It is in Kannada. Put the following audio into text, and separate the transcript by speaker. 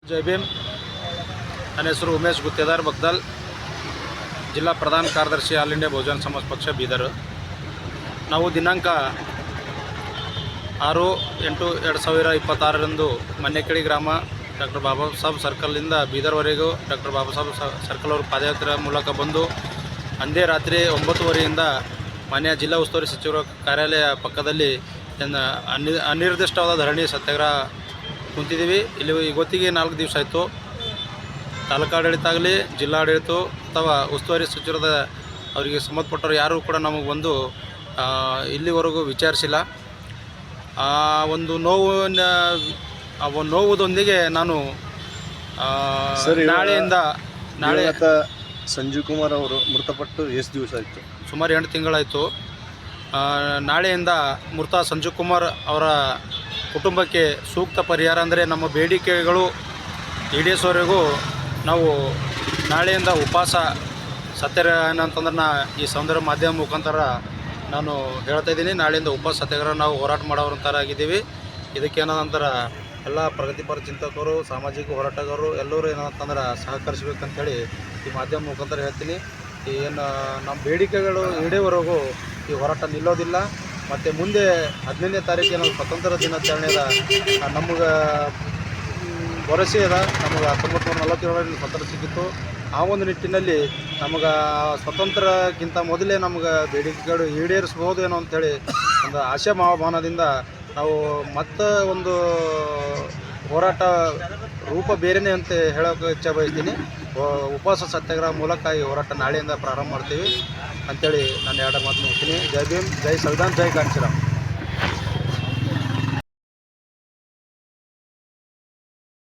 Speaker 1: ಜೈ ಭೀಮ್. ನನ್ನ ಹೆಸರು ಉಮೇಶ್ ಗುತ್ತೇದಾರ್ ಬಗ್ದಾಲ್, ಜಿಲ್ಲಾ ಪ್ರಧಾನ ಕಾರ್ಯದರ್ಶಿ ಆಲ್ ಇಂಡಿಯಾ ಬಹುಜನ ಸಮಾಜ ಪಕ್ಷ ಬೀದರ್. ನಾವು ದಿನಾಂಕ 6/8/2026 ಮನ್ನೆಕೇಳಿ ಗ್ರಾಮ doctor Baba Saheb ಸರ್ಕಲ್ನಿಂದ ಬೀದರ್ವರೆಗೂ doctor Baba Saheb circle ಅವರು ಪಾದಯಾತ್ರೆ ಮೂಲಕ ಬಂದು ಅಂದೇ ರಾತ್ರಿ 9:30ಯಿಂದ ಮಾನ್ಯ ಜಿಲ್ಲಾ ಉಸ್ತುವಾರಿ ಸಚಿವರ ಕಾರ್ಯಾಲಯ ಪಕ್ಕದಲ್ಲಿ ಅನಿರ್ದಿಷ್ಟವಾದ ಧರಣಿ ಸತ್ಯಾಗ್ರಹ ಕುಂತಿದ್ದೀವಿ. ಇಲ್ಲಿ ಇವತ್ತಿಗೆ 4 ದಿವಸ ಆಯಿತು. ತಾಲೂಕು ಆಡಳಿತ ಆಗಲಿ, ಜಿಲ್ಲಾಡಳಿತ ಅಥವಾ ಉಸ್ತುವಾರಿ ಸಚಿವರದ ಅವರಿಗೆ ಸಂಬಂಧಪಟ್ಟವರು ಯಾರೂ ಕೂಡ ನಮಗೆ ಬಂದು ಇಲ್ಲಿವರೆಗೂ ವಿಚಾರಿಸಿಲ್ಲ. ಒಂದು ನೋವುದೊಂದಿಗೆ ನಾನು ನಾಳೆ
Speaker 2: ಸಂಜೀವ್ ಕುಮಾರ್ ಅವರು ಮೃತಪಟ್ಟು ಎಷ್ಟು ದಿವಸ ಆಯಿತು?
Speaker 1: ಸುಮಾರು 8 ತಿಂಗಳಾಯಿತು. ನಾಳೆಯಿಂದ ಮೃತ ಸಂಜೀವ್ ಕುಮಾರ್ ಅವರ ಕುಟುಂಬಕ್ಕೆ ಸೂಕ್ತ ಪರಿಹಾರ ಅಂದರೆ ನಮ್ಮ ಬೇಡಿಕೆಗಳು ಈಡೇರಿಸುವವರೆಗೂ ನಾವು ನಾಳೆಯಿಂದ ಉಪವಾಸ ಸತ್ಯಾಗ್ರಹ ಏನಂತಂದ್ರೆ ಈ ಸೌಂದರ್ಯ ಮಾಧ್ಯಮ ಮುಖಾಂತರ ನಾನು ಹೇಳ್ತಾ ಇದ್ದೀನಿ. ನಾಳೆಯಿಂದ ಉಪವಾಸ ಸತ್ಯಾಗ್ರಹ ನಾವು ಹೋರಾಟ ಮಾಡೋರಂಥರಾಗಿದ್ದೀವಿ. ಇದಕ್ಕೇನಂತರ ಎಲ್ಲ ಪ್ರಗತಿಪರ ಚಿಂತಕರು, ಸಾಮಾಜಿಕ ಹೋರಾಟಗಾರರು ಎಲ್ಲರೂ ಏನಂತಂದ್ರೆ ಸಹಕರಿಸಬೇಕಂತೇಳಿ ಈ ಮಾಧ್ಯಮ ಮುಖಾಂತರ ಹೇಳ್ತೀನಿ. ಏನು ನಮ್ಮ ಬೇಡಿಕೆಗಳು ಈಡೇವರೆಗೂ ಈ ಹೋರಾಟ ನಿಲ್ಲೋದಿಲ್ಲ. ಮತ್ತು ಮುಂದೆ 15ನೇ ತಾರೀಕು ನಾವು ಸ್ವತಂತ್ರ ದಿನಾಚರಣೆದ ನಮಗೆ ಭರವಸೆ ಅದ. ನಮಗೆ 1947ರಲ್ಲಿ ಸ್ವತಂತ್ರ ಸಿಕ್ಕಿತ್ತು. ಆ ಒಂದು ನಿಟ್ಟಿನಲ್ಲಿ ನಮಗೆ ಸ್ವತಂತ್ರಕ್ಕಿಂತ ಮೊದಲೇ ನಮಗೆ ಬೇಡಿಕೆಗಳು ಈಡೇರಿಸ್ಬೋದು ಏನೋ ಅಂಥೇಳಿ ಒಂದು ಆಶಾ ಭಾವದಿಂದ ನಾವು ಮತ್ತೆ ಒಂದು ಹೋರಾಟ ರೂಪ ಬೇರೆಯೇ ಅಂತ ಹೇಳೋಕೆ ಇಚ್ಛೆ ಬಯಸ್ತೀನಿ. ಉಪವಾಸ ಸತ್ಯಾಗ್ರಹ ಮೂಲಕ ಈ ಹೋರಾಟ ನಾಳೆಯಿಂದ ಪ್ರಾರಂಭ ಮಾಡ್ತೀವಿ ಅಂಥೇಳಿ ನಾನು 2 ಮಾತು ಮುಗಿಸ್ತೀನಿ. ಜೈ ಭೀಮ್, ಜೈ ಸಂವಿಧಾನ, ಜೈ ಕಾಂಚೀರಾಮ್.